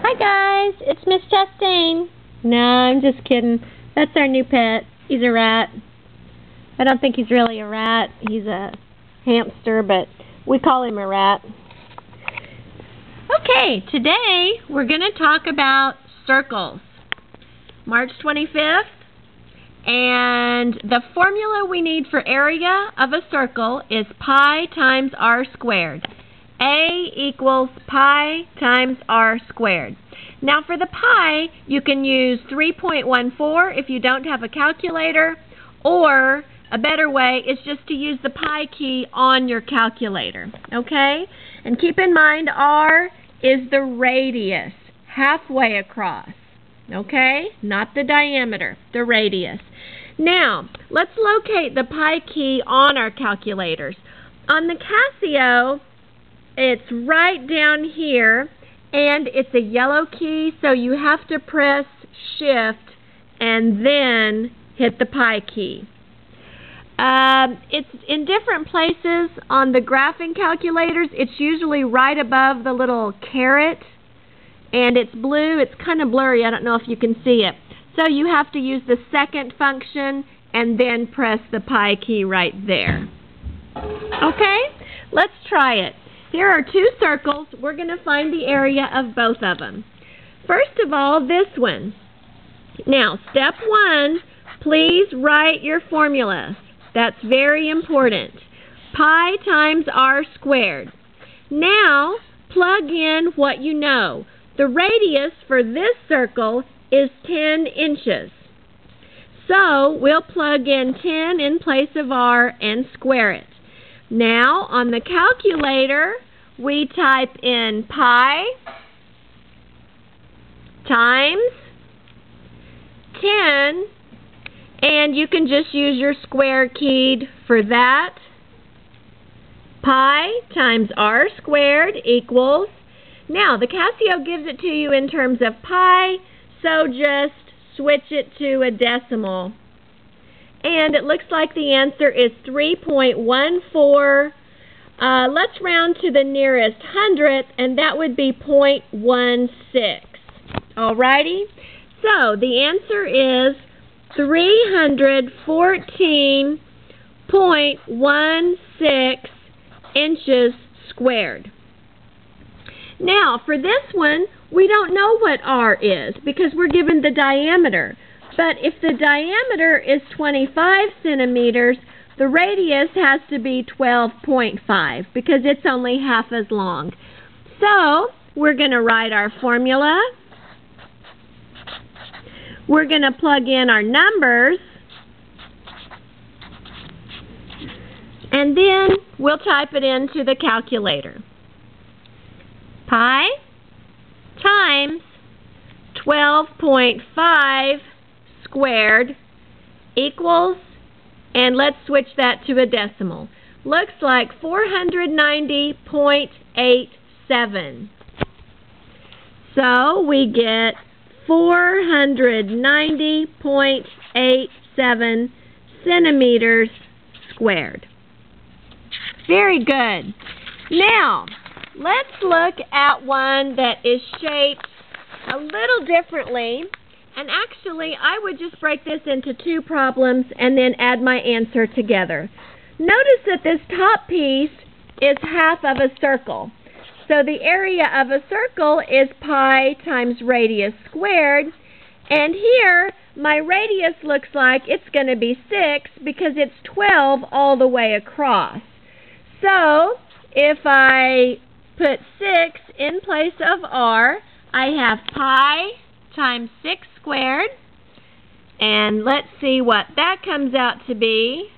Hi guys, it's Miss Chastain. No, I'm just kidding. That's our new pet. He's a rat. I don't think he's really a rat. He's a hamster, but we call him a rat. Okay, today we're going to talk about circles. March 25th, and the formula we need for area of a circle is pi times r squared. A equals pi times r squared. Now for the pi, you can use 3.14 if you don't have a calculator, or a better way is just to use the pi key on your calculator, okay? And keep in mind r is the radius, halfway across, okay? Not the diameter, the radius. Now, let's locate the pi key on our calculators. On the Casio, it's right down here, and it's a yellow key, so you have to press shift and then hit the pi key. It's in different places on the graphing calculators. It's usually right above the little caret, and it's blue. It's kind of blurry. I don't know if you can see it. So you have to use the second function and then press the pi key right there. Okay, let's try it. Here are two circles. We're going to find the area of both of them. First of all, this one. Now, step one, please write your formulas. That's very important. Pi times r squared. Now, plug in what you know. The radius for this circle is 10 inches. So, we'll plug in 10 in place of r and square it. Now, on the calculator, we type in pi times 10, and you can just use your square keyed for that. Pi times r squared equals, now the Casio gives it to you in terms of pi, so just switch it to a decimal. And it looks like the answer is 3.14. Let's round to the nearest hundredth, and that would be 0.16. Alrighty? So the answer is 314.16 inches squared. Now, for this one, we don't know what r is because we're given the diameter. But if the diameter is 25 centimeters, the radius has to be 12.5 because it's only half as long. So, we're going to write our formula. We're going to plug in our numbers. And then we'll type it into the calculator. Pi times 12.5 squared equals, and let's switch that to a decimal. Looks like 490.87. So we get 490.87 centimeters squared. Very good. Now, let's look at one that is shaped a little differently. And actually, I would just break this into two problems and then add my answer together. Notice that this top piece is half of a circle. So the area of a circle is pi times radius squared. And here, my radius looks like it's going to be 6 because it's 12 all the way across. So, if I put 6 in place of r, I have pi times 6 squared, and let's see what that comes out to be.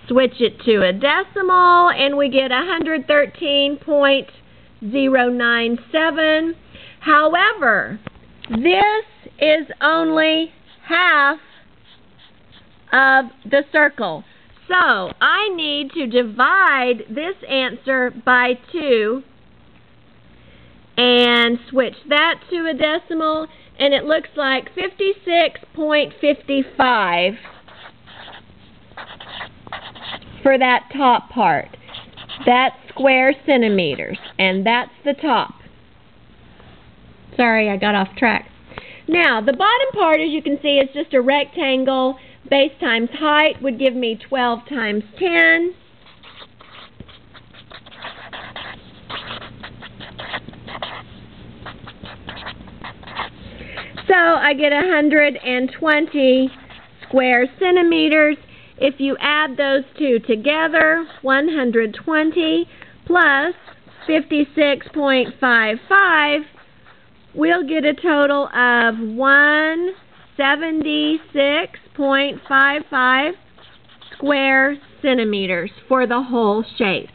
Switch it to a decimal, and we get 113.097. However, this is only half of the circle. So, I need to divide this answer by 2 and switch that to a decimal, and it looks like 56.55 for that top part. That's square centimeters, and that's the top. Sorry, I got off track. Now, the bottom part, as you can see, is just a rectangle. Base times height would give me 12 times 10. So I get 120 square centimeters. If you add those two together, 120 plus 56.55, we'll get a total of 176.55 square centimeters for the whole shape.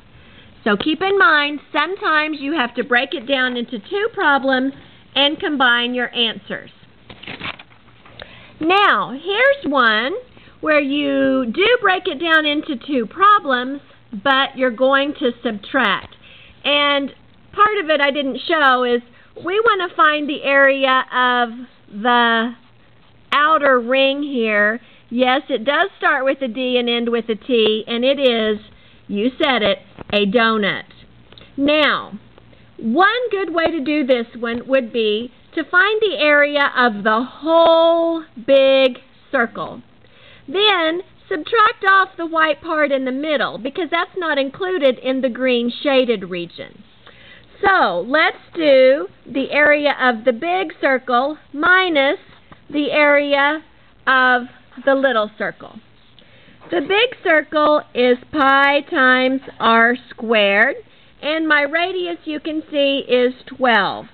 So keep in mind, sometimes you have to break it down into two problems and combine your answers. Now, here's one where you do break it down into two problems, but you're going to subtract. And part of it I didn't show is we want to find the area of the outer ring here. Yes, it does start with a D and end with a T, and it is, you said it, a donut. Now, one good way to do this one would be to find the area of the whole big circle. Then subtract off the white part in the middle because that's not included in the green shaded region. So let's do the area of the big circle minus the area of the little circle. The big circle is pi times r squared, and my radius, you can see, is 12.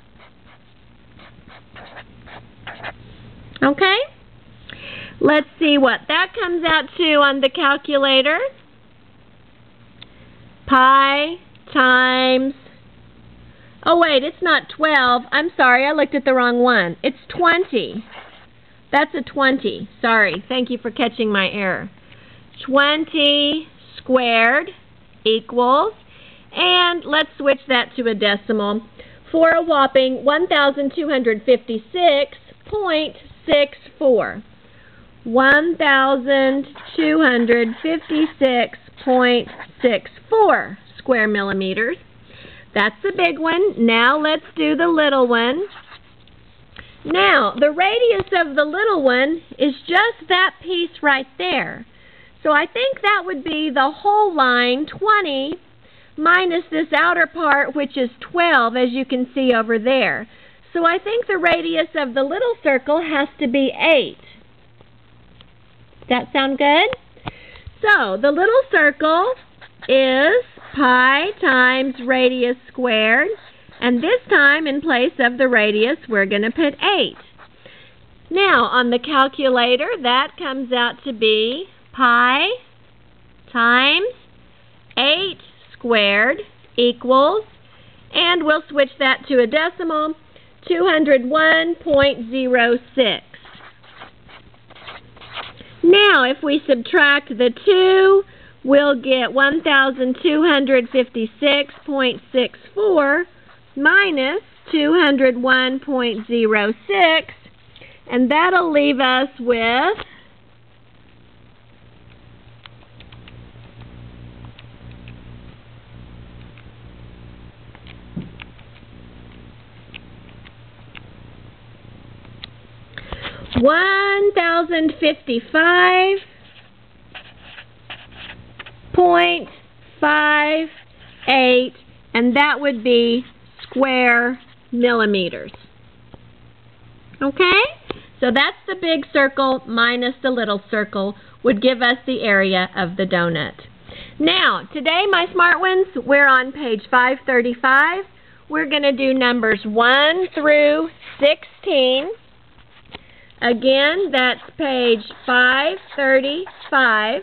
Okay? Let's see what that comes out to on the calculator. Pi times, oh wait, it's not 12. I'm sorry, I looked at the wrong one. It's 20. That's a 20. Sorry, thank you for catching my error. 20 squared equals, and let's switch that to a decimal, for a whopping 1,256.64. 1,256.64 square millimeters. That's the big one. Now let's do the little one. Now, the radius of the little one is just that piece right there. So I think that would be the whole line, 20, minus this outer part, which is 12, as you can see over there. So I think the radius of the little circle has to be 8. Does that sound good? So the little circle is pi times radius squared, and this time in place of the radius we're going to put 8. Now on the calculator that comes out to be pi times 8 squared equals, and we'll switch that to a decimal, 201.06. Now, if we subtract the 2, we'll get 1,256.64 minus 201.06, and that'll leave us with 1,055.58, and that would be square millimeters. Okay? So that's the big circle minus the little circle would give us the area of the donut. Now, today, my smart ones, we're on page 535. We're going to do numbers 1 through 16. Again, that's page 535,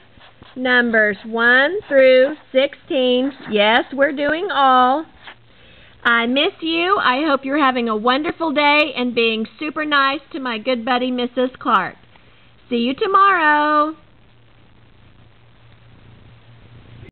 numbers 1 through 16. Yes, we're doing all. I miss you. I hope you're having a wonderful day and being super nice to my good buddy, Mrs. Clark. See you tomorrow.